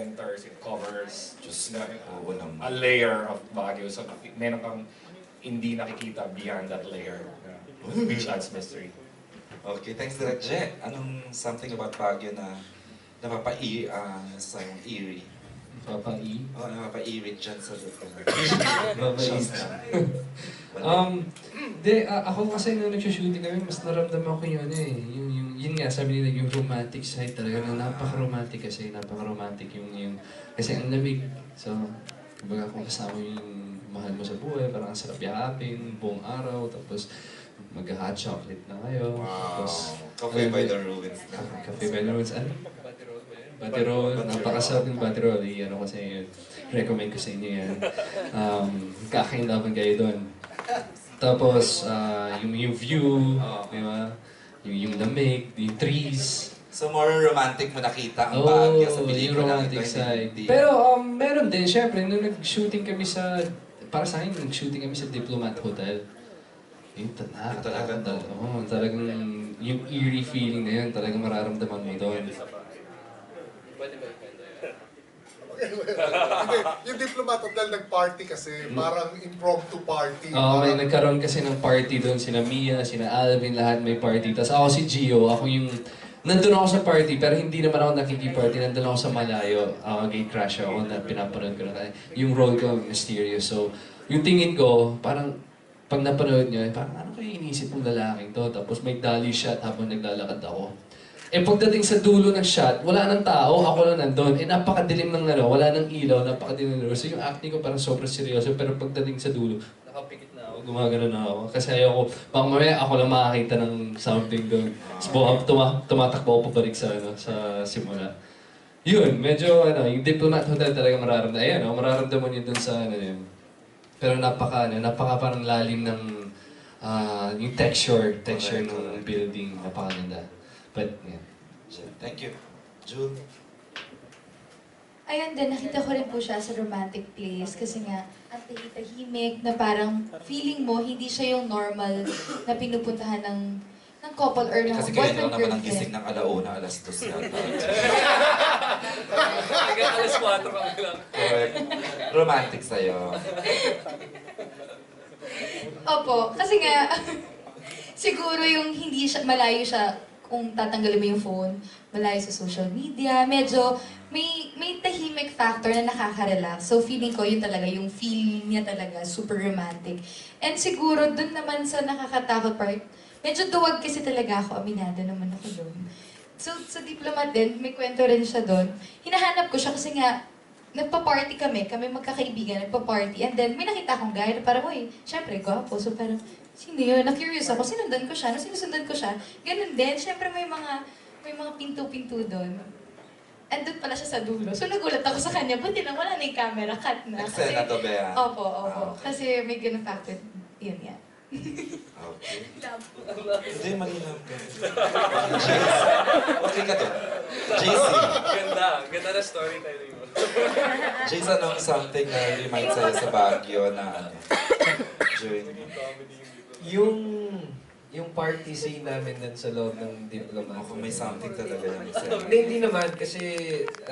enters, it covers just Oo naman. a layer of Baguio. So meron kang hindi nakikita beyond that layer, which adds mystery. Okay, thanks Direk Je. Anong something about Baguio na sa eerie? Papai. Oo, napapa-eerie dyan sa lugar. Ako kasi nung nag-shooting kami, mas naramdaman ko yun eh. Yun nga, sabi nila yung romantic side talaga na napaka-romantic kasi ang lamig. So, kumbaga kung kasama yung mahal mo sa buhay, parang ang sarap yakapin, buong araw, tapos mag-hot chocolate na kayo. Wow! Tapos, Coffee by the Ruins na. Cafe by the Ruins, ano? Batirol, napakasarap yung Batirol. Ano ko sa inyo, recommend ko sa inyo yan. Kakain-laban kayo doon. Tapos, yung view, di ba? Yung lamig, yung trees. So more romantic mo nakita ang Baguio sa pelikula. Yung romantic side. Pero meron din, syempre, nung nag-shooting kami para sa akin, nag-shooting kami sa Diplomat Hotel. Yung talagang yung eerie feeling na yun, talagang mararamdaman mo doon. Yung Diplomat Hotel nag-party kasi, parang impromptu party. Oo, may nagkaroon kasi ng party doon, sina Mia, sina Alvin, lahat may party. Tapos ako si Gio, ako yung... Nandun ako sa party, pero hindi naman ako nakikiparty. Nandun ako sa malayo. Gate crash ako na pinapanood ko na. Yung role ko, mysterious. So, yung tingin ko, parang pag napanood nyo, parang ano kayo iniisip ng lalaking to? Tapos may dolly shot habang naglalakad ako. Eh pagdating sa dulo ng shot, wala nang tao, ako lang nandun. Eh napakadilim ng wala nang ilaw, napakadilim ng So yung acting ko parang sobrang seryoso, pero pagdating sa dulo, nakapikit na ako, gumagano na ako. Kasi ayoko, baka mamaya ako lang makakita ng something doon. Tapos tumatakbo ako pabalik sa simula. Yun, medyo yung Diplomat Hotel talaga mararamdaman. Mararamdaman yun doon sa yun. Pero napaka parang lalim ng yung texture ng building, napakaganda. But, yeah. Thank you. June? Ayun din, nakita ko rin po siya sa romantic place kasi nga, ang tahimik na parang feeling mo, hindi siya yung normal na pinupuntahan ng couple or ng Kasi kayo boyfriend naman ang girlfriend. gising ng alauna, alas 2 yata. Hanggang alas 4 kami lang. Correct. Romantic sa'yo. Opo, kasi nga, siguro yung hindi siya, malayo siya kung tatanggalin mo yung phone, malayo sa social media, medyo may tahimik factor na nakaka-relax. So feeling ko yun talaga, yung feeling niya talaga, super romantic. And siguro dun naman sa nakakatakot part, medyo duwag kasi talaga ako, aminado naman ako dun. So sa Diplomat din, may kwento rin siya dun. Hinahanap ko siya kasi nga, nagpa-party kami magkakaibigan, nagpa-party. And then may nakita akong guy na parang, uy, syempre, gwapo. So parang, sino yun? Na-curious ako, sinundan ko siya, sinusundan ko siya. Ganun din, syempre may mga pinto-pinto doon. And doon pala siya sa dulo. So nagulat ako sa kanya, buti lang wala na yung camera, cut na. Eksena to, Bea? Opo. Okay. Kasi may ganun factor. Yun yan. Okay. Hindi, malinaw ka. Okay ka doon. JC. Ganda na storytelling mo. JC, anong something na remind sa'yo sa Baguio na during yung party scene namin dun sa loob ng Diplomat. Kung may something talaga yung sa'yo. Hindi naman kasi